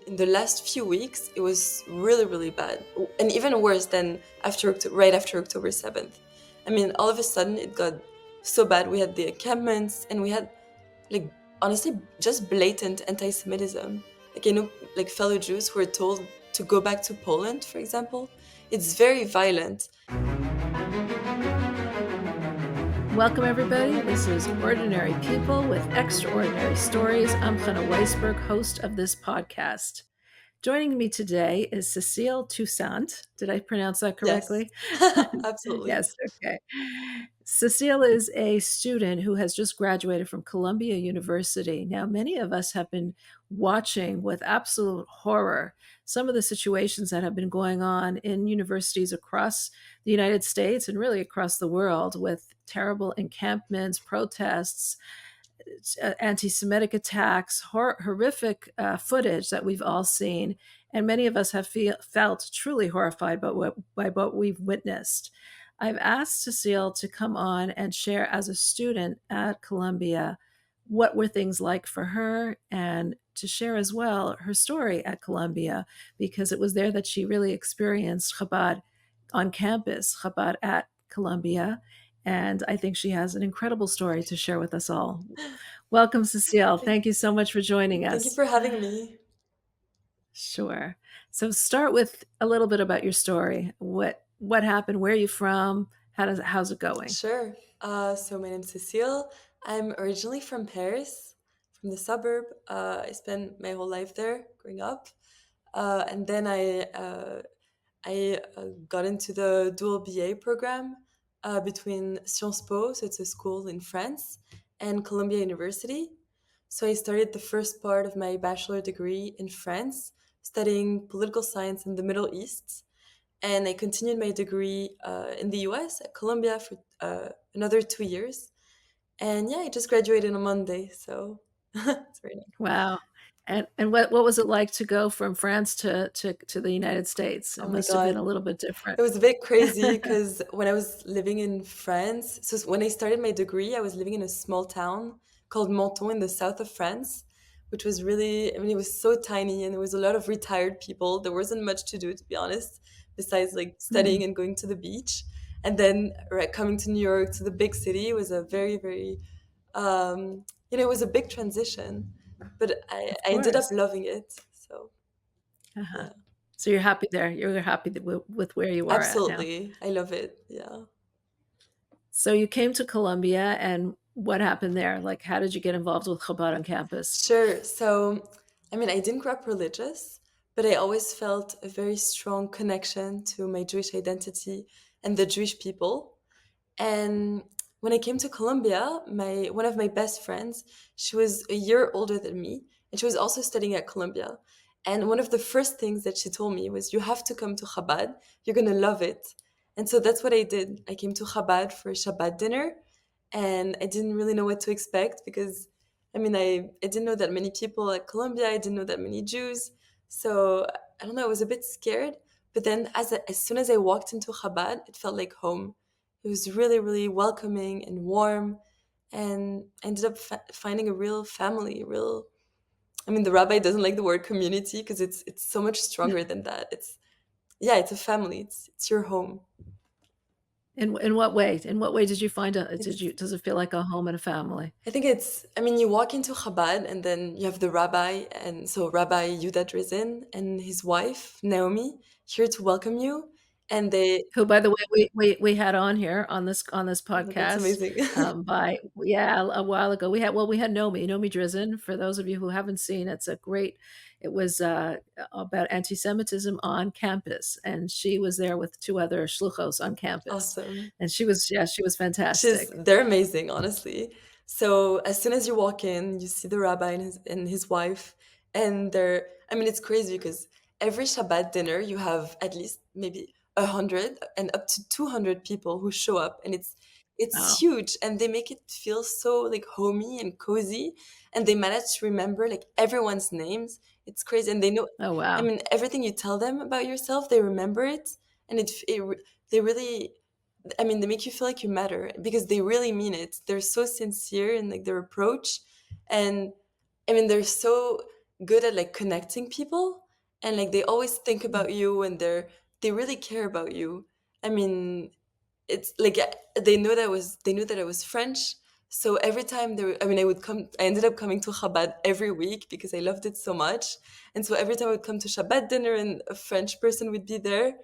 in the last few weeks, it was really, really bad, and even worse than right after October 7th. I mean, all of a sudden, it got so bad. We had the encampments, and we had, like, honestly, just blatant anti-Semitism. Like, like fellow Jews who were told to go back to Poland, for example. It's very violent. Welcome, everybody. This is Ordinary People with Extraordinary Stories. I'm Hannah Weisberg, host of this podcast. Joining me today is Cecile Toussaint. Did I pronounce that Yes, correctly? absolutely. Yes, okay. Cecile is a student who has just graduated from Columbia University. Now, many of us have been watching with absolute horror some of the situations that have been going on in universities across the United States and really across the world, with terrible encampments, protests, anti-Semitic attacks, horrific footage that we've all seen. And many of us have felt truly horrified by what we've witnessed. I've asked Cecile to come on and share, as a student at Columbia, what were things like for her, and to share as well her story at Columbia, because it was there that she really experienced Chabad on campus, Chabad at Columbia. And I think she has an incredible story to share with us all. Welcome, Cecile. Thank Thank you so much for joining thank you us. for having me. Sure. So start with a little bit about your story. What happened? Where are you from? How's it going? Sure. So my name's Cecile. I'm originally from Paris, from the suburb. I spent my whole life there growing up. And then I got into the dual BA program between Sciences Po, so it's a school in France, and Columbia University. So I started the first part of my bachelor degree in France, studying political science in the Middle East. And I continued my degree in the US at Columbia for another 2 years. And yeah, I just graduated on Monday, so it's very nice. Wow. And what was it like to go from France to the United States? Oh It my must have been God. a little bit different. It was a bit crazy because when I was living in France, so when I started my degree, I was living in a small town called Menton in the south of France, which was really, I mean, it was so tiny and there was a lot of retired people. There wasn't much to do, to be honest, besides like Hmm. studying and going to the beach. And then coming to New York, to the big city, was a very, very, it was a big transition, but Of I ended up course. loving it. So, Uh-huh. yeah. So you're happy there. You're happy with where you are at now. Absolutely. I love it. Yeah. So you came to Columbia, and what happened there? Like, how did you get involved with Chabad on campus? Sure. So, I mean, I didn't grow up religious, but I always felt a very strong connection to my Jewish identity and the Jewish people. And when I came to Columbia, my one of my best friends, she was a year older than me, and she was also studying at Columbia. And one of the first things that she told me was, "You have to come to Chabad. You're gonna love it." And so that's what I did. I came to Chabad for Shabbat dinner, and I didn't really know what to expect because, I mean, I didn't know that many people at Columbia. I didn't know that many Jews, so I don't know. I was a bit scared. But then, as soon as I walked into Chabad, it felt like home. It was really, really welcoming and warm, and I ended up finding a real family. Real, I mean, the rabbi doesn't like the word community because it's so much stronger than that. Yeah, it's a family. It's your home. In what way? In what way did you find a did It's you does it feel like a home and a family? I think I mean, you walk into Chabad and then you have the rabbi, and so Rabbi Yuda Drizin and his wife, Naomi, here to welcome you. And they, Who, by the way, we had on here on this that's podcast, amazing. by yeah, a while ago. We had Nomi Drizin. For those of you who haven't seen, it was about anti-Semitism on campus, and she was there with two other shluchos on campus, Awesome. and she was fantastic. They're amazing, honestly. So as soon as you walk in, you see the rabbi and his wife, and I mean, it's crazy because every Shabbat dinner you have at least maybe 100 and up to 200 people who show up, and it's Wow. huge, and they make it feel so like homey and cozy, and they manage to remember like everyone's names. It's crazy, and they know. Oh, I wow. mean, everything you tell them about yourself, they remember it, and they really, I mean, they make you feel like you matter because they really mean it. They're so sincere in like their approach, and I mean, they're so. good at like connecting people, and like they always think about you, and they really care about you. I mean, it's like they knew that I was French. So every time I mean, I ended up coming to Chabad every week because I loved it so much. And so every time I would come to Shabbat dinner and a French person would be there,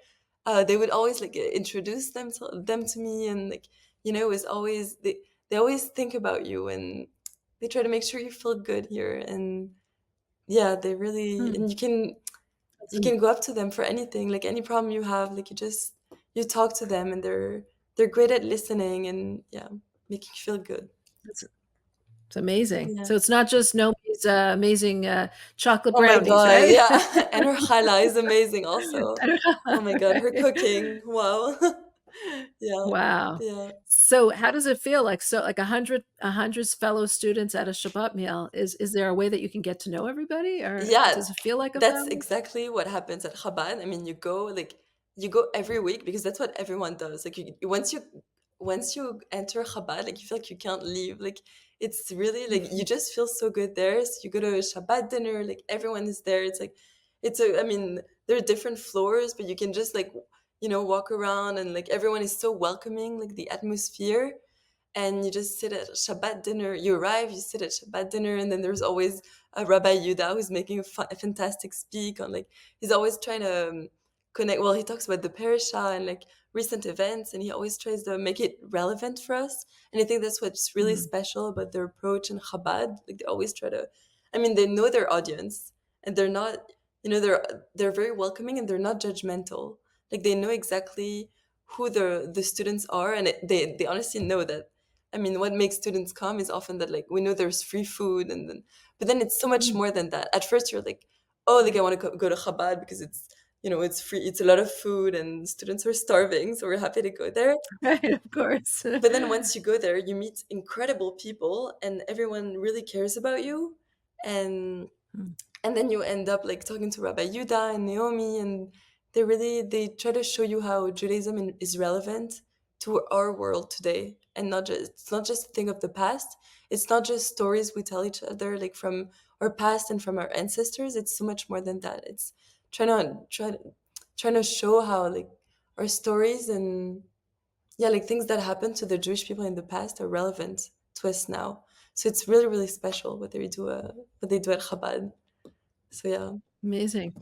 they would always like introduce them to me, and like, it was always they always think about you, and they try to make sure you feel good here. And yeah, they really, Mm, and that's you can go up to them for anything, like any problem you have, like you talk to them, and they're great at listening, and yeah, making you feel good. that's it's amazing. Yeah. So it's not just Nomi's amazing chocolate Oh my brownies, god, right? yeah. And her challah is amazing also. Oh my god, her cooking, wow. Yeah, Wow. yeah. So how does it feel like like a hundred fellow students at a Shabbat meal? Is there a way that you can get to know everybody, or Yeah, does it feel like a that's family? exactly what happens at Chabad. I mean, you go every week because that's what everyone does. Like once you enter Chabad, like you feel like you can't leave. Like it's really like you just feel so good there. So you go to a Shabbat dinner, like everyone is there. It's like I mean, there are different floors, but you can just like walk around, and like everyone is so welcoming, like the atmosphere. And you just sit at Shabbat dinner. You arrive, you sit at Shabbat dinner, and then there's always a Rabbi Yuda who's making a fantastic speak on like he's always trying to connect. Well, he talks about the parasha and like recent events, and he always tries to make it relevant for us. And I think that's what's really Mhm. special about their approach in Chabad. Like they always try to, I mean, they know their audience, and they're not, they're very welcoming, and they're not judgmental. Like they know exactly who the students are, and they honestly know that. I mean, what makes students come is often that like we know there's free food, and then but then it's so much Mm. more than that. At first, you're like, oh, like I want to go to Chabad because it's free, it's a lot of food, and students are starving, so we're happy to go there. Right, of course. But then once you go there, you meet incredible people, and everyone really cares about you, and Mm. and then you end up like talking to Rabbi Yuda and Naomi, and they try to show you how Judaism is relevant to our world today, and not just it's not just a thing of the past. It's not just stories we tell each other like from our past and from our ancestors. It's so much more than that. It's trying to show how like our stories and yeah, like things that happened to the Jewish people in the past are relevant to us now. So it's really really special what they do at Chabad. So yeah. Amazing.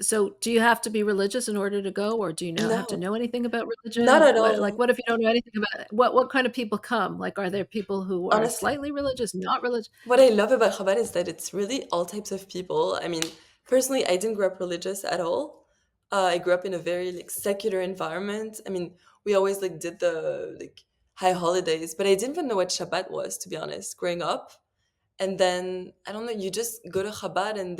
So do you have to be religious in order to go, or do you have to No, know anything about not religion? at all. What if you don't know anything about it? What kind of people come? Like, are there people who are Honestly, slightly religious, not religious? what I love about Chabad is that it's really all types of people. I mean, personally, I didn't grow up religious at all. I grew up in a very like secular environment. I mean, we always like did the like high holidays, but I didn't even know what Shabbat was, to be honest, growing up. And then I don't know, you just go to Chabad, and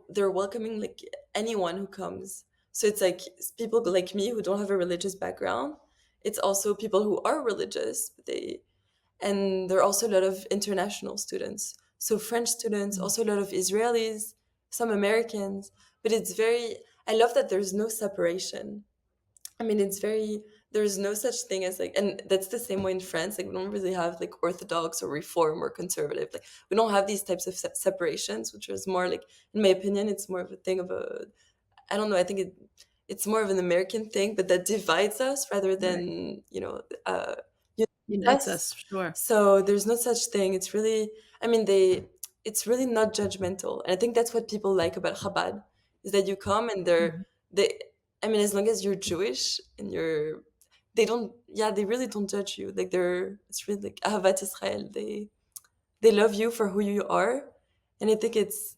they're welcoming like anyone who comes. So it's like people like me who don't have a religious background. It's also people who are religious, but and there are also a lot of international students. So French students, Mm, also a lot of Israelis, some Americans. But I love that there's no separation. I mean, there's no such thing as like, and that's the same way in France. Like, we don't really have like Orthodox or Reform or conservative. Like, we don't have these types of separations, which is more like, in my opinion, it's more of a thing of I don't know. I think it's more of an American thing, but that divides us rather right. than unites Unites us. us, sure. So there's no such thing. It's really, I mean, it's really not judgmental, and I think that's what people like about Chabad is that you come, and Mhm, they. I mean, as long as you're Jewish and they don't. Yeah, they really don't judge you. Like it's really like Ahavat Israel. They love you for who you are, and I think it's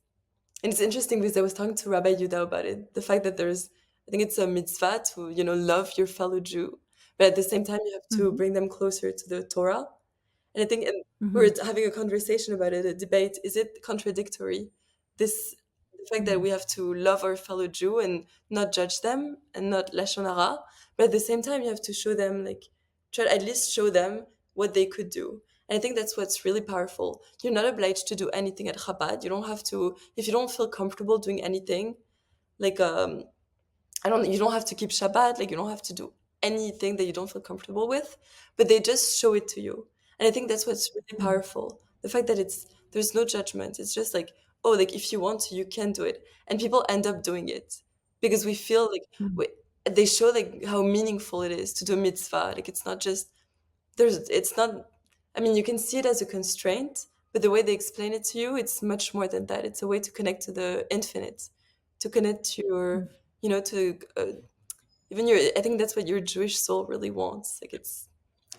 interesting because I was talking to Rabbi Yuda about it. The fact that I think it's a mitzvah to, love your fellow Jew, but at the same time, you have to mhm, bring them closer to the Torah. And I think we mhm, were having a conversation about it, a debate. Is it contradictory? The fact that mhm, we have to love our fellow Jew and not judge them and not lashon hara, but at the same time, you have to show them, like, try to at least show them what they could do. And I think that's what's really powerful. You're not obliged to do anything at Chabad. You don't have to, if you don't feel comfortable doing anything, like, you don't have to keep Shabbat, like, you don't have to do anything that you don't feel comfortable with, but they just show it to you. And I think that's what's really mhm, powerful. The fact that there's no judgment. It's just like, oh, like if you want to, you can do it. And people end up doing it because we feel like Mhm. we, they show like how meaningful it is to do a mitzvah. Like it's not just it's not, I mean, you can see it as a constraint, but the way they explain it to you, it's much more than that. It's a way to connect to the infinite, to connect to your, to even your, I think that's what your Jewish soul really wants. Like it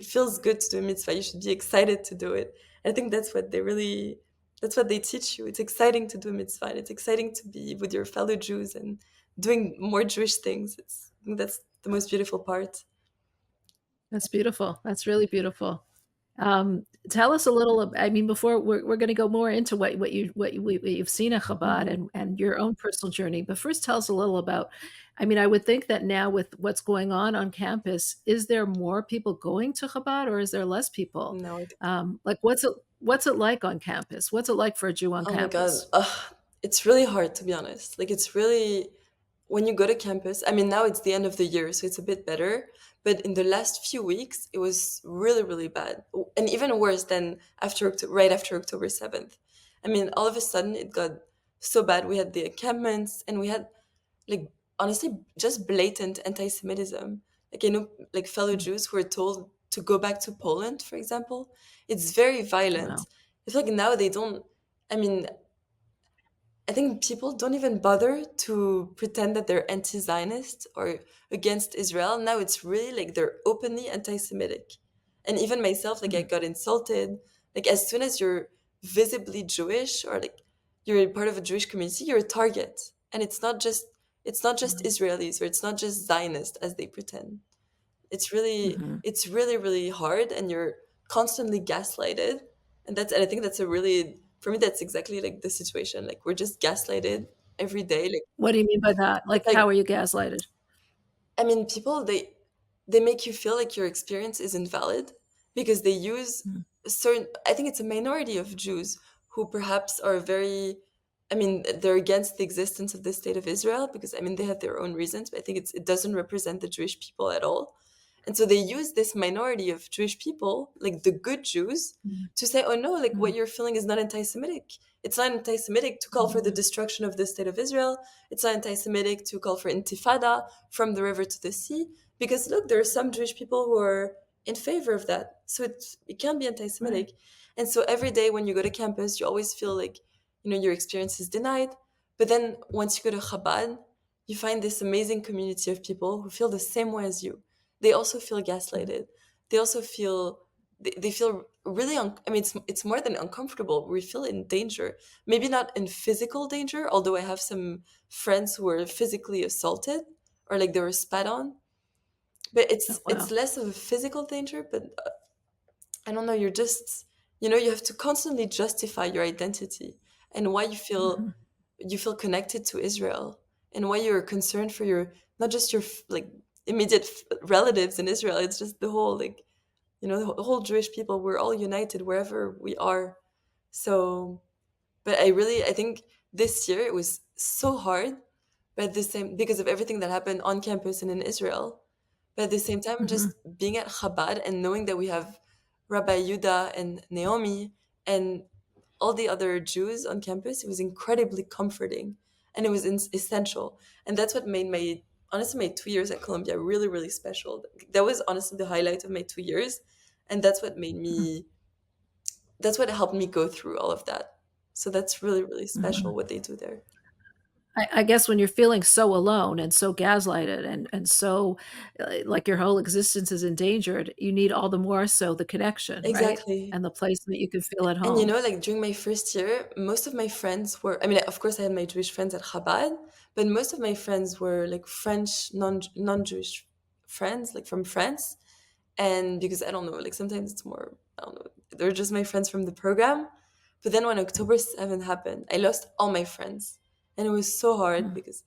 feels good to do a mitzvah. You should be excited to do it. I think that's what they really, that's what they teach you. It's exciting to do a mitzvah. And it's exciting to be with your fellow Jews and doing more Jewish things. I think that's the most beautiful part. That's beautiful. That's really beautiful. Tell us a little. I mean, before we're going to go more into what you've seen at Chabad Mhm. and your own personal journey. But first, tell us a little about. I mean, I would think that now with what's going on campus, is there more people going to Chabad or is there less people? No, Like, what's it like on campus? What's it like for a Jew on oh my God. campus? It's really hard to be honest. Like it's really when you go to campus, I mean now it's the end of the year, so it's a bit better. But in the last few weeks, it was really, really bad. And even worse than right after October 7th. I mean, all of a sudden it got so bad. We had the encampments and we had like honestly just blatant anti-Semitism. Like like fellow Mm. Jews who were told to go back to Poland, for example. It's very violent. Wow. It's like now they don't, I mean, I think people don't even bother to pretend that they're anti-Zionist or against Israel. Now it's really like they're openly anti-Semitic. And even myself, like I Mm. got insulted. Like as soon as you're visibly Jewish or like you're part of a Jewish community, you're a target. And it's not just Israelis or it's not just Zionist as they pretend. Mhm. It's really, really hard and you're constantly gaslighted. And I think that's a really, for me, that's exactly like the situation. Like we're just gaslighted every day. Like What do you mean by that? it's Like, like, how are you gaslighted? I mean, people they make you feel like your experience is invalid because they use Mm. certain. I think it's a minority of Jews who perhaps are very. I mean, they're against the existence of the state of Israel because I mean they have their own reasons, but I think it doesn't represent the Jewish people at all. And so they use this minority of Jewish people, like the good Jews, Mm. to say, oh no, like what Mm. you're feeling is not anti Semitic. It's not anti Semitic to call for the Mm. destruction of the state of Israel. It's not anti Semitic to call for intifada from the river to the sea. Because look, there are some Jewish people who are in favor of that. So it can be anti Right. Semitic. And so every day when you go to campus, you always feel like, your experience is denied. But then once you go to Chabad, you find this amazing community of people who feel the same way as you. They also feel Mhm. gaslighted. They also feel they feel really I mean it's more than uncomfortable. We feel in danger. Maybe not in physical danger, although I have some friends who were physically assaulted or like they were spat on. But Oh, it's wow. less of a physical danger, but I don't know, you're just you have to constantly justify your identity and why Mhm. you feel connected to Israel and why you're concerned for your not just your like immediate relatives in Israel. It's just the whole like the whole Jewish people. We're all united wherever we are. So, but I think this year it was so hard, but at the same because of everything that happened on campus and in Israel. But at the same time, Mhm. just being at Chabad and knowing that we have Rabbi Yuda and Naomi and all the other Jews on campus, it was incredibly comforting and it was essential. And that's what made honestly, my 2 years at Columbia really, really special. That was honestly the highlight of my 2 years. And Mhm. that's what helped me go through all of that. So that's really, really special Mhm. what they do there. I guess when you're feeling so alone and so gaslighted and so like your whole existence is endangered, you need all the more so the connection, right? Exactly. And the place that you can feel at And home. like during my first year, most of my friends were, I mean, of course, I had my Jewish friends at Chabad, but most of my friends were like French, non-Jewish friends, like from France. And because I don't know, like sometimes it's more, I don't know, they're just my friends from the program. But then when October 7th happened, I lost all my friends. And it was so hard Mm. because,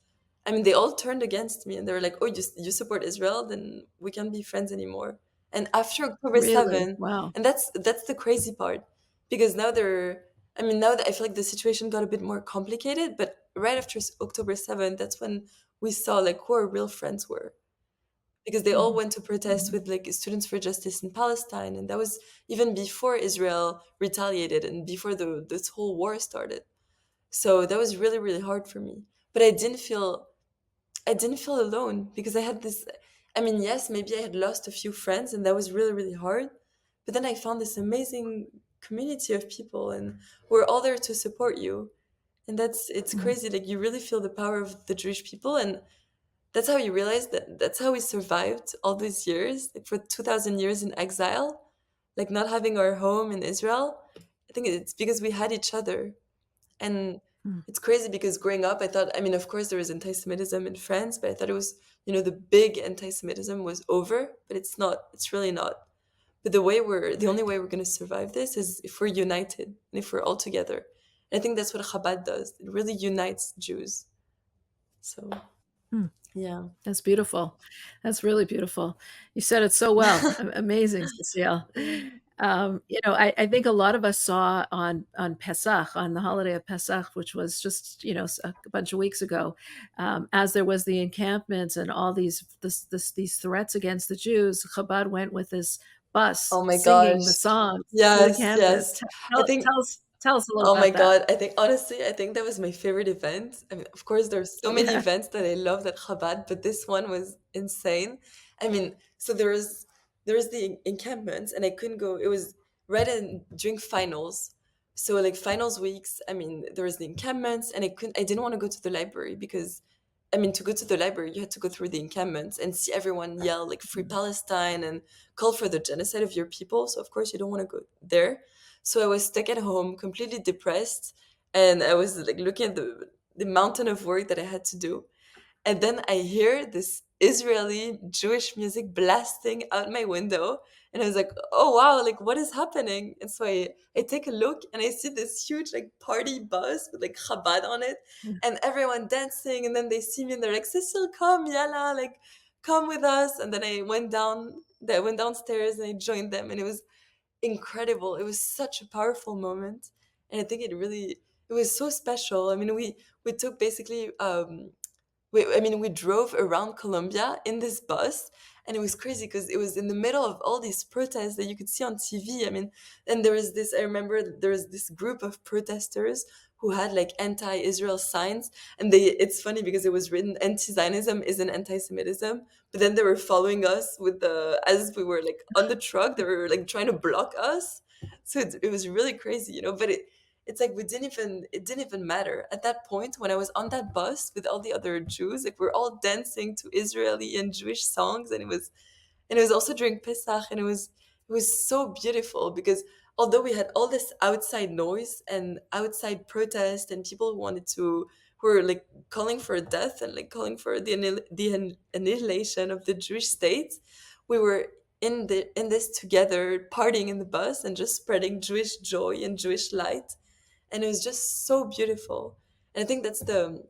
I mean, they all turned against me and they were like, oh, you support Israel? Then we can't be friends anymore. And after October Really? 7th, Wow. and that's the crazy part because now that I feel like the situation got a bit more complicated, but right after October 7th, that's when we saw like who our real friends were because they all Mhm. went to protest Mhm. with like Students for Justice in Palestine, and that was even before Israel retaliated and before this whole war started. So that was really, really hard for me. But I didn't feel alone because I had this. I mean, yes, maybe I had lost a few friends, and that was really, really hard. But then I found this amazing community of people, and we're all there to support you. And it's Mhm. crazy. Like, you really feel the power of the Jewish people, and that's how you realize that that's how we survived all these years, like for 2,000 years in exile, like not having our home in Israel. I think it's because we had each other. And Mm. it's crazy because growing up, I thought, I mean, of course, there was anti Semitism in France, but I thought it was, the big anti Semitism was over, but it's not. It's really not. But the only Right. way we're going to survive this is if we're united and if we're all together. And I think that's what Chabad does. It really unites Jews. So, Mm. yeah. That's beautiful. That's really beautiful. You said it so well. Amazing, Cecile. I think a lot of us saw on Pesach, on the holiday of Pesach, which was just a bunch of weeks ago, as there was the encampments and all these threats against the Jews. Chabad went with this bus Oh my singing gosh. the songs to the Yes, campus. yes. I Tell, think, tell us tell us a little oh my about that. God, I think honestly, I think that was my favorite event. I mean, of course, there's so many Yeah. events that I loved at Chabad, but this one was insane. I mean, so there was the encampment, and I couldn't go. It was right during finals, so like finals weeks. I mean, there was the encampments, and I didn't want to go to the library because, I mean, to go to the library, you had to go through the encampments and see everyone yell like "Free Palestine" and call for the genocide of your people. So of course, you don't want to go there. So I was stuck at home, completely depressed, and I was like looking at the mountain of work that I had to do. And then I hear this Israeli Jewish music blasting out my window. And I was like, oh wow, like what is happening? And so I take a look and I see this huge like party bus with like Chabad on it and everyone dancing. And then they see me and they're like, Cecile, come, yalla, like come with us. And then I went downstairs and I joined them, and it was incredible. It was such a powerful moment, and I think it was so special. I mean, we took basically we drove around Colombia in this bus, and it was crazy because it was in the middle of all these protests that you could see on TV. I mean, and there was this. I remember there was this group of protesters who had like anti-Israel signs, and they. It's funny because it was written "Anti-Zionism isn't anti-Semitism," but then they were following us with as we were like on the truck. They were like trying to block us, so it was really crazy, But it's like it didn't even matter at that point when I was on that bus with all the other Jews. Like, we're all dancing to Israeli and Jewish songs, and it was also during Pesach, and it was so beautiful because although we had all this outside noise and outside protest and people who were like calling for death and like calling for the annihilation of the Jewish state, we were in this together, partying in the bus and just spreading Jewish joy and Jewish light, and it was just so beautiful. And I think that's the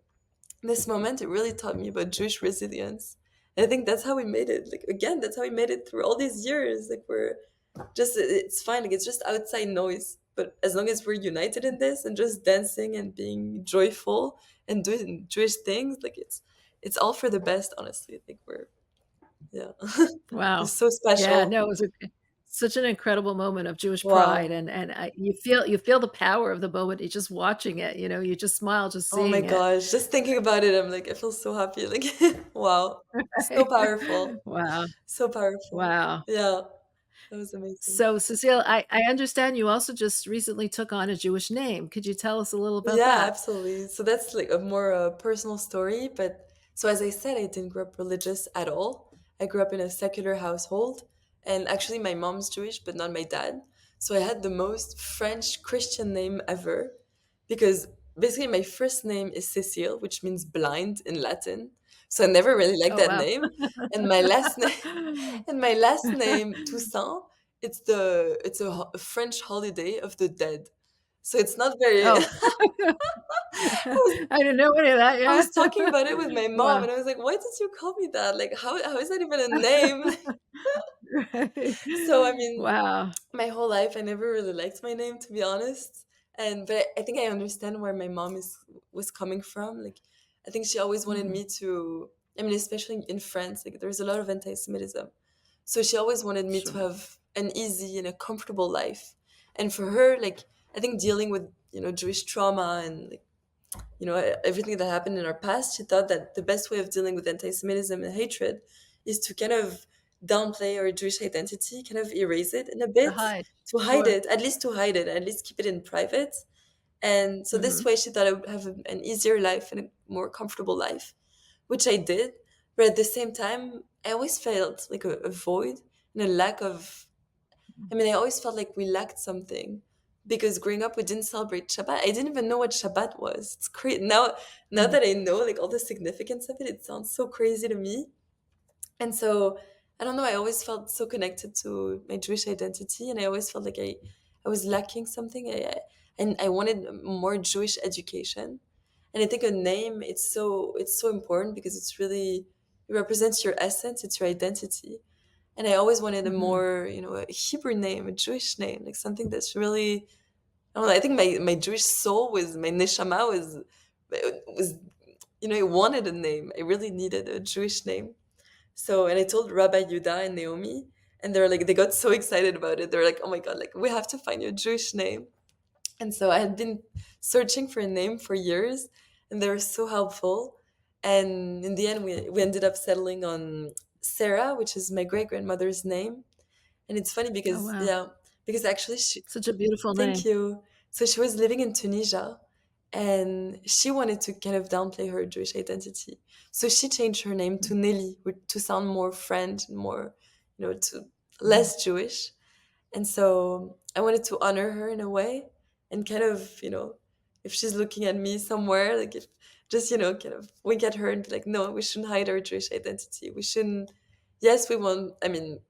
this moment, it really taught me about Jewish resilience. And I think that's how we made it. Like, again, that's how we made it through all these years. Like, we're just it's fine. Like, it's just outside noise, but as long as we're united in this and just dancing and being joyful and doing Jewish things, like, it's all for the best, honestly. Like, we're yeah. Wow. It's so Yeah, special. no, it was such an incredible moment of Jewish pride, Wow. and you feel the power of the moment. You're just watching it, you just smile just Oh my seeing it. gosh, just thinking about it, I'm like, I feel so happy. Like, wow, so powerful, Wow, so powerful. wow. Yeah, that was amazing. So, Cecile, I understand you also just recently took on a Jewish name. Could you tell us a little about Yeah, that? absolutely. So that's like a more personal story. But so, as I said, I didn't grow up religious at all. I grew up in a secular household. And actually, my mom's Jewish, but not my dad. So I had the most French Christian name ever because basically my first name is Cecile, which means blind in Latin. So I never really liked Oh, that wow. name. And my last name, and my last name, Toussaint, it's a French holiday of the dead. So it's not very. Oh. was I didn't know any of that, I yeah. was talking about it with my mom, Wow. and I was like, "Why did you call me that? Like, how is that even a name?" Right. So, I mean, Wow. my whole life, I never really liked my name, to be honest. And but I think I understand where my mom was coming from. Like, I think she always wanted Mhm. me to. I mean, especially in France, like there's a lot of anti-Semitism, so she always wanted me to Sure. have an easy and a comfortable life. And for her, like I think dealing with Jewish trauma and like everything that happened in our past. She thought that the best way of dealing with anti-Semitism and hatred is to kind of downplay our Jewish identity, kind of erase it in a To bit, hide. to hide Sure. it, at least keep it in private. And so this Hmm. way, she thought I would have an easier life and a more comfortable life, which I did. But at the same time, I always felt like a void and a lack of. I mean, I always felt like we lacked something because growing up, we didn't celebrate Shabbat. I didn't even know what Shabbat was. It's crazy now Hmm. that I know like all the significance of it. It sounds so crazy to me. And so I don't know. I always felt so connected to my Jewish identity, and I always felt like I was lacking something. And I wanted more Jewish education. And I think a name it's so important because it represents your essence. It's your identity. And I always wanted a Hmm. more, a Hebrew name, a Jewish name, like something that's really, I don't know. I think my Jewish soul was, my neshama was, it wanted a name. I really needed a Jewish name. So, and I told Rabbi Yuda and Naomi, and they got so excited about it. They're like, oh my God, like, we have to find your Jewish name. And so I had been searching for a name for years, and they were so helpful. And in the end, we ended up settling on Sarah, which is my great grandmother's name. And it's funny Oh, because, wow. yeah, because actually Such a beautiful thank name. you. So she was living in Tunisia, and she wanted to kind of downplay her Jewish identity. So she changed her name to Nelly to sound more French and more, to Mhm. less Jewish. And so I wanted to honor her in a way and kind of, if she's looking at me somewhere, like if just, kind of wink at her and be like, no, we shouldn't hide our Jewish identity. We shouldn't, yes, we want, I mean,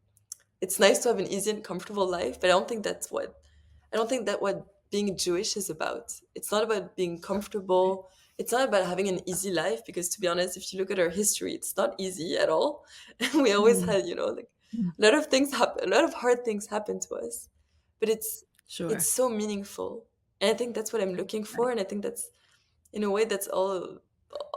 it's nice to have an easy and comfortable life, but I don't think that what being Jewish is about. It's not about being Right. comfortable. It's not about having an easy life because to be honest, if you look at our history, it's not easy at all. And we always Mm. had, like Mm. a lot of things happen, a lot of hard things happen to us. But it's Sure. so meaningful. And I think that's what I'm looking for. Right. And I think that's in a way that's all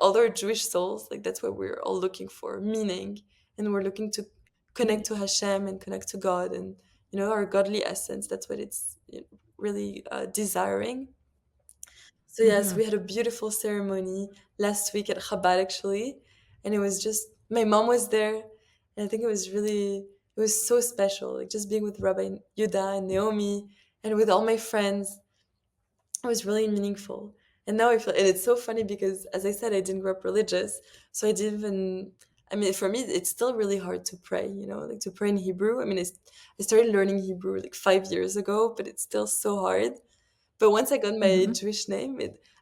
our Jewish souls, like that's what we're all looking for, meaning. And we're looking to connect Right. to Hashem and connect to God and our godly essence. That's what it's really desiring. So yes, Hmm. we had a beautiful ceremony last week at Chabad actually, and it was just my mom was there, and I think it was so special, like just being with Rabbi Yuda and Naomi and with all my friends. It was really meaningful. And now I feel, and it's so funny because, as I said, I didn't grow up religious. So I didn't even, I mean, for me, it's still really hard to pray, like to pray in Hebrew. I mean, I started learning Hebrew like 5 years ago, but it's still so hard. But once I got my Hmm. Jewish name,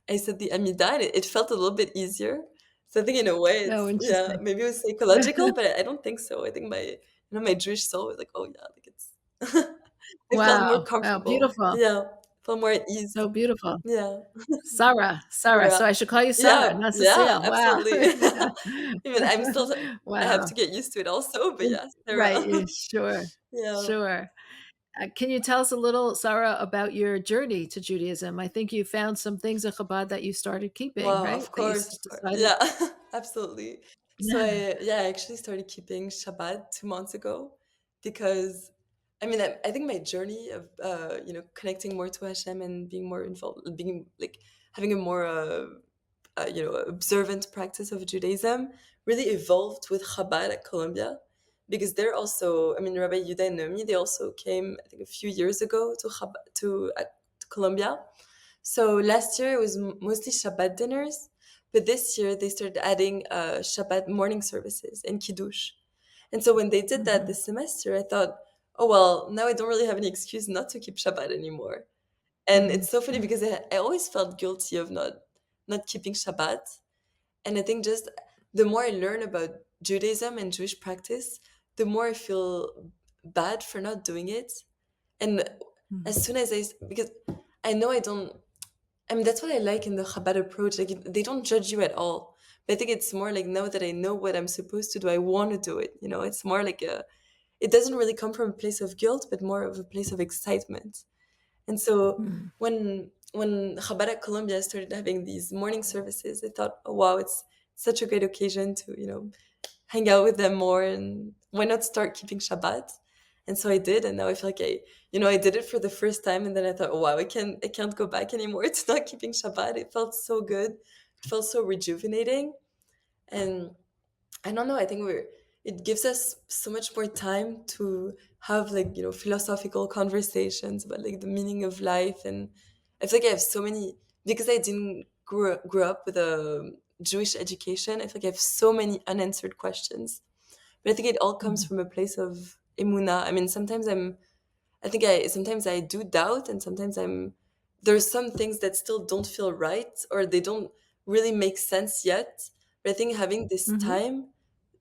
I said the Amidah, and it felt a little bit easier. So I think in a way, Oh, yeah, interesting. maybe it was psychological, but I don't think so. I think my Jewish soul was like, oh yeah, like it's, I felt more Wow. Wow. comfortable. Beautiful. Yeah, felt more at ease. So beautiful. Yeah. Sarah. Sarah. So Sarah. I should call you Sarah, Yeah, not yeah, Cecile. Wow. absolutely. Yeah. I mean, I have Wow. to get used to it also, but yeah, Right. Sarah. Sure. Yeah. Sure. Can you tell us a little, Sarah, about your journey to Judaism? I think you found some things in Chabad that you started keeping, Wow, right? of That you course, of course. decided. Yeah, absolutely. So Yeah. I actually started keeping Shabbat 2 months ago because I mean, I think my journey of connecting more to Hashem and being more involved, being like having a more observant practice of Judaism really evolved with Chabad at Columbia because they're also, I mean, Rabbi Yuda and Nomi, they also came, I think, a few years ago to to Columbia. So last year it was mostly Shabbat dinners, but this year they started adding Shabbat morning services and Kiddush. And so when they did that Hmm. this semester, I thought, oh, well, now I don't really have any excuse not to keep Shabbat anymore. And Hmm. it's so funny because I always felt guilty of not keeping Shabbat. And I think just the more I learn about Judaism and Jewish practice, the more I feel bad for not doing it. And Hmm. as soon as because I know I don't, I mean, that's what I like in the Chabad approach. Like, they don't judge you at all. But I think it's more like now that I know what I'm supposed to do, I want to do it. It's more like it doesn't really come from a place of guilt, but more of a place of excitement. And so Hmm. when Chabad at Columbia started having these morning services, I thought, oh wow, it's such a great occasion to hang out with them more, and why not start keeping Shabbat? And so I did, and now I feel like I did it for the first time, and then I thought, oh wow, I can't go back anymore to not keeping Shabbat. It felt so good. It felt so rejuvenating. And I don't know, I think it gives us so much more time to have like, philosophical conversations about like the meaning of life. And I feel like I have so many, because I didn't grow up with a Jewish education, I feel like I have so many unanswered questions. But I think it all comes Mhm. from a place of emuna. I mean, sometimes I do doubt, and sometimes there's some things that still don't feel right, or they don't really make sense yet. But I think having this Mhm. time,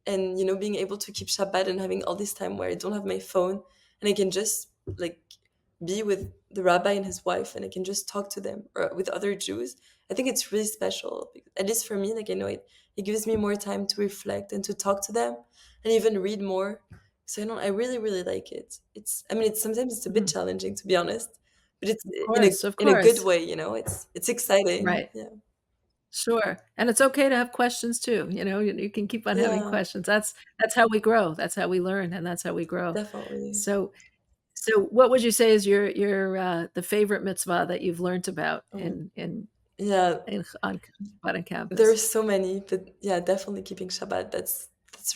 and being able to keep Shabbat, and having all this time where I don't have my phone, and I can just like be with the rabbi and his wife, and I can just talk to them, or with other Jews. I think it's really special. At least for me, like, I know it gives me more time to reflect and to talk to them, and even read more. So I really really like it. I mean, sometimes it's a bit Mhm. challenging, to be honest, but it's Of in a course, of in a good course. way. It's exciting. Right. Yeah, Sure, and it's okay to have questions too, you can keep on having yeah, questions. That's how we grow, that's how we learn, and that's how we grow. definitely. So what would you say is the favorite mitzvah that you've learned about Oh, yeah. on Shabbat on campus? There's so many, but yeah, definitely keeping Shabbat. That's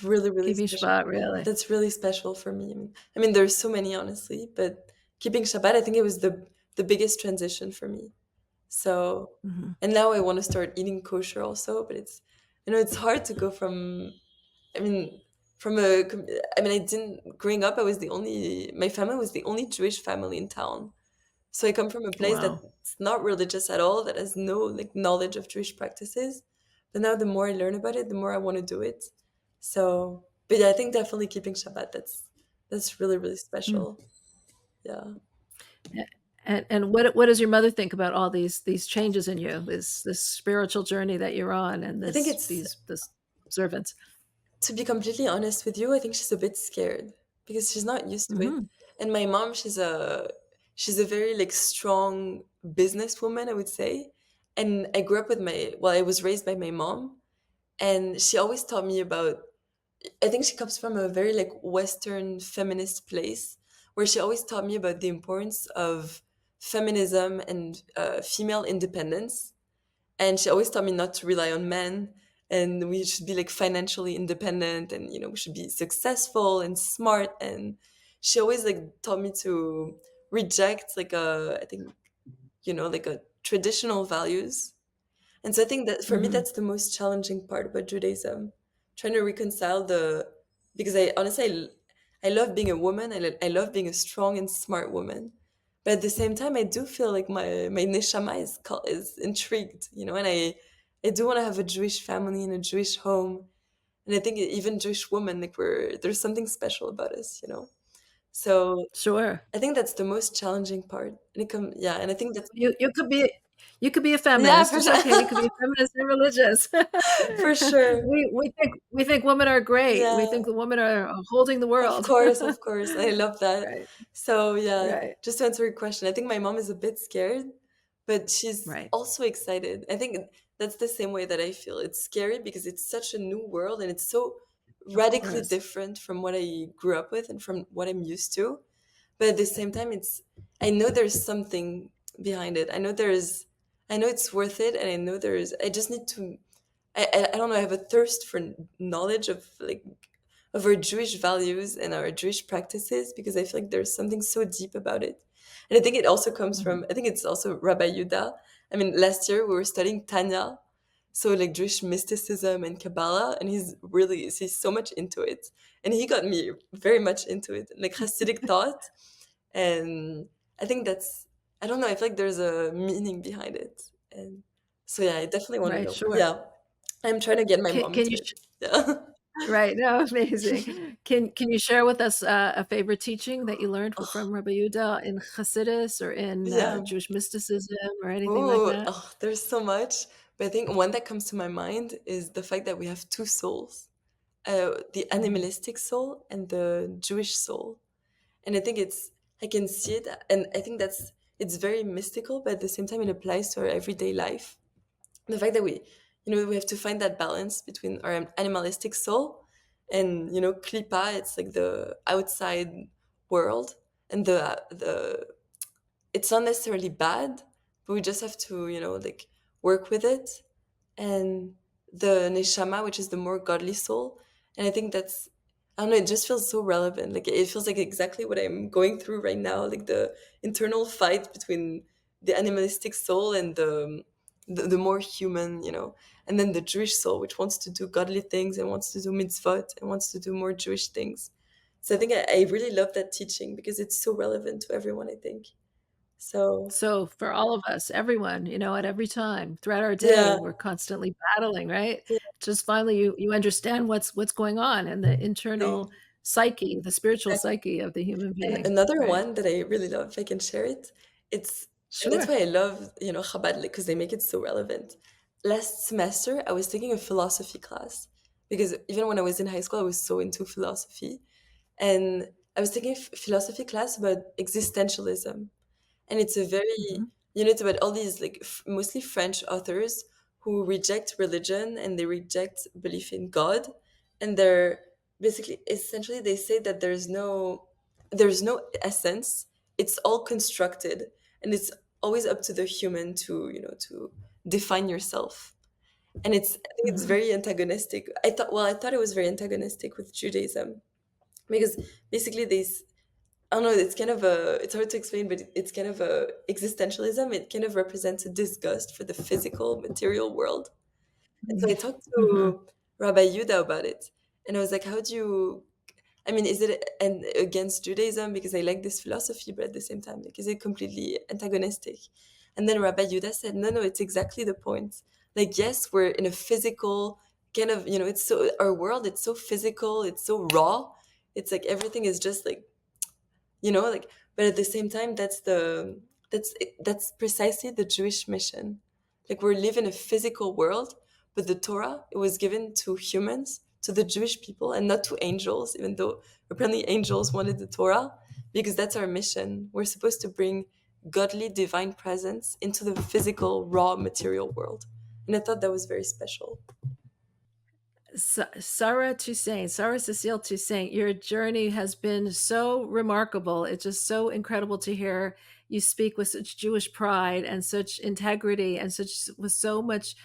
really really Keeping special. Shabbat, really? That's really special for me. I mean, there's so many, honestly, but keeping Shabbat, I think it was the biggest transition for me. So, Mhm. and now I want to start eating kosher also, but it's hard to go from. I mean, from a. I mean, I didn't growing up. My family was the only Jewish family in town. So I come from a place Wow. that's not religious at all, that has no like knowledge of Jewish practices. But now the more I learn about it, the more I want to do it. So, but yeah, I think definitely keeping Shabbat, that's really really Mm. special. Yeah. A and what does your mother think about all these changes in you, this spiritual journey that you're on and I think it's this observance? To be completely honest with you, I think she's a bit scared because she's not used to it. Mhm. And my mom, she's a very like strong businesswoman, I would say. And I was raised by my mom, and she always taught me about. I think she comes from a very like Western feminist place, where she always taught me about the importance of feminism and female independence. And she always taught me not to rely on men, and we should be like financially independent, and we should be successful and smart. And she always like taught me to reject like a I think like a traditional values. And so I think that for me, Mhm. that's the most challenging part about Judaism, trying to reconcile because I honestly, I love being a woman. I love being a strong and smart woman. But at the same time, I do feel like my neshama is intrigued, and I do want to have a Jewish family and a Jewish home. And I think even Jewish women, like there's something special about us. So Sure. I think that's the most challenging part. Yeah, and I think that's You could be a yeah, feminist. for It's sure, okay. You could be a feminist and religious. for sure. We think women are great. We Yeah. think the women are holding the world. Of course. I love that. Right. So, yeah, Right. just to answer your question, I think my mom is a bit scared, but she's Right. also excited. I think that's the same way that I feel. It's scary because it's such a new world, and it's so Of radically course. different from what I grew up with and from what I'm used to. But at the same time, I know there's something behind it. I know it's worth it, and I just need to, I don't know, I have a thirst for knowledge of like of our Jewish values and our Jewish practices, because I feel like there's something so deep about it. And I think it also comes Mhm. from, I think it's also Rabbi Yuda. I mean, last year we were studying Tanya, so like Jewish mysticism and Kabbalah, and he's so much into it. And he got me very much into it, like Hasidic thought. And I think I don't know, I feel like there's a meaning behind it. And so yeah, I definitely want to Right. know. Sure. Yeah, I'm trying to get my mom Can into you it. Yeah. right. No, amazing. Can you share with us a favorite teaching that you learned Oh, from Rabbi Yehuda in Chassidus or in yeah. Jewish mysticism or anything like Oh, that? there's so much. But I think one that comes to my mind is the fact that we have two souls, the Mhm. animalistic soul and the Jewish soul. And I can see it, and I think it's very mystical, but at the same time, it applies to our everyday life. The fact that we have to find that balance between our animalistic soul and klipa, it's like the outside world, and the it's not necessarily bad, but we just have to, like, work with it. And the neshama, which is the more godly soul. And I think that's, I don't know, it just feels so relevant. Like, it feels like exactly what I'm going through right now, like the internal fight between the animalistic soul and the more human, and then the Jewish soul, which wants to do godly things and wants to do mitzvot and wants to do more Jewish things. So I think I really love that teaching because it's so relevant to everyone, I think. So, So for all of us, everyone, at every time throughout our day, yeah, we're constantly battling, right? yeah, Just finally you understand what's going on and the internal exactly. psyche, the spiritual psyche of the human And being, another right? one that I really love, if I can share it, it's and that's Sure. why I love, Chabad, because they make it so relevant. Last semester, I was taking a philosophy class because even when I was in high school, I was so into philosophy, and I was taking a philosophy class about existentialism. And it's a very, Mhm. it's about all these, like, mostly French authors who reject religion and they reject belief in God. And they're basically, essentially, they say that there's no essence. It's all constructed, and it's always up to the human to define yourself. And I think it's Mhm. very antagonistic. I thought it was very antagonistic with Judaism, because basically I don't know, it's hard to explain, but it's kind of a existentialism. It kind of represents a disgust for the physical material world. And so I talked Mhm. to Rabbi Yuda about it. And I was like, how do you, I mean, is it against Judaism? Because I like this philosophy, but at the same time, like, is it completely antagonistic? And then Rabbi Yuda said, no, no, it's exactly the point. Like, yes, we're in a physical kind of, our world, it's so physical, it's so raw. It's like everything is just like, like, but at the same time, that's precisely the Jewish mission. Like, we live in a physical world, but the Torah, it was given to humans, to the Jewish people, and not to angels, even though apparently angels wanted the Torah, because that's our mission. We're supposed to bring godly divine presence into the physical raw material world. And I thought that was very special. Sarah Cecile Toussaint, your journey has been so remarkable. It's just so incredible to hear you speak with such Jewish pride and such integrity and such with so much.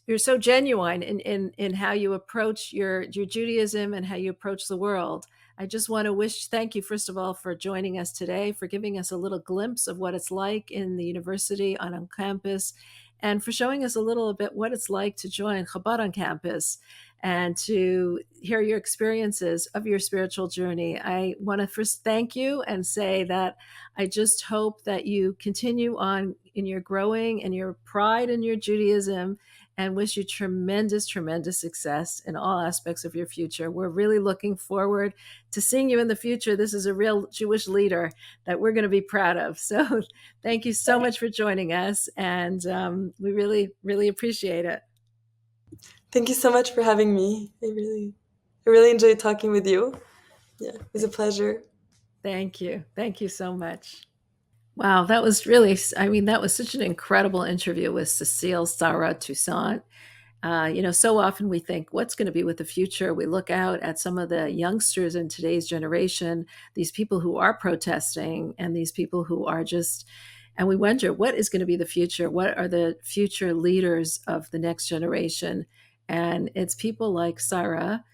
You're so genuine in how you approach your Judaism and how you approach the world. I just want to thank you, first of all, for joining us today, for giving us a little glimpse of what it's like in the university on campus, and for showing us a little bit what it's like to join Chabad on campus and to hear your experiences of your spiritual journey. I want to first thank you and say that I just hope that you continue on in your growing and your pride in your Judaism, and wish you tremendous, tremendous success in all aspects of your future. We're really looking forward to seeing you in the future. This is a real Jewish leader that we're going to be proud of. So thank you so much for joining us. And we really, really appreciate it. Thank you so much for having me. I really enjoyed talking with you. Yeah, it was a pleasure. Thank you. Thank you so much. Wow, that was really, I mean, that was such an incredible interview with Cecile Sarah Toussaint. So often we think, what's going to be with the future? We look out at some of the youngsters in today's generation, these people who are protesting and these people who are just, and we wonder, what is going to be the future? What are the future leaders of the next generation? And it's people like Sarah,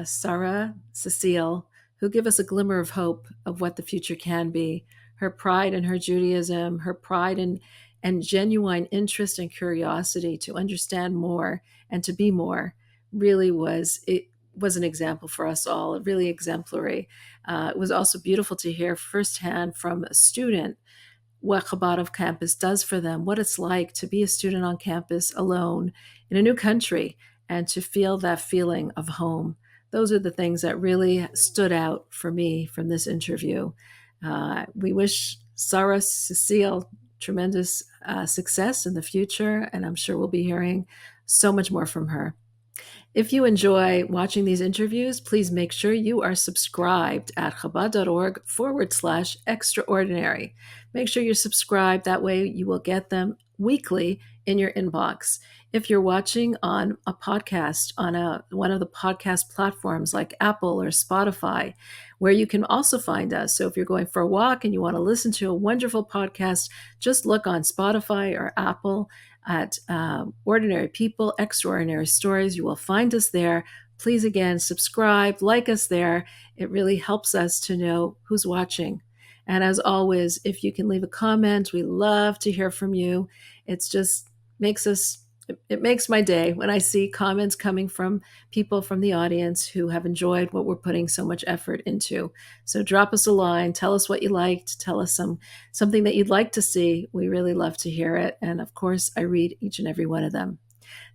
Cecile, who give us a glimmer of hope of what the future can be. Her pride in her Judaism, her pride in and genuine interest and curiosity to understand more and to be more really was an example for us all, really exemplary. It was also beautiful to hear firsthand from a student what Chabad of campus does for them, what it's like to be a student on campus alone in a new country and to feel that feeling of home. Those are the things that really stood out for me from this interview. We wish Sarah Cecile tremendous success in the future, and I'm sure we'll be hearing so much more from her. If you enjoy watching these interviews, please make sure you are subscribed at Chabad.org/extraordinary. Make sure you're subscribed. That way you will get them weekly in your inbox. If you're watching on a podcast on one of the podcast platforms like Apple or Spotify, where you can also find us. So if you're going for a walk and you want to listen to a wonderful podcast, just look on Spotify or Apple at Ordinary People, Extraordinary Stories. You will find us there. Please, again, subscribe, like us there. It really helps us to know who's watching. And as always, if you can leave a comment, we love to hear from you. It's just makes us it makes my day when I see comments coming from people from the audience who have enjoyed what we're putting so much effort into. So drop us a line, tell us what you liked, tell us something that you'd like to see. We really love to hear it. And of course, I read each and every one of them.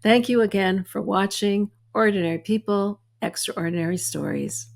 Thank you again for watching Ordinary People, Extraordinary Stories.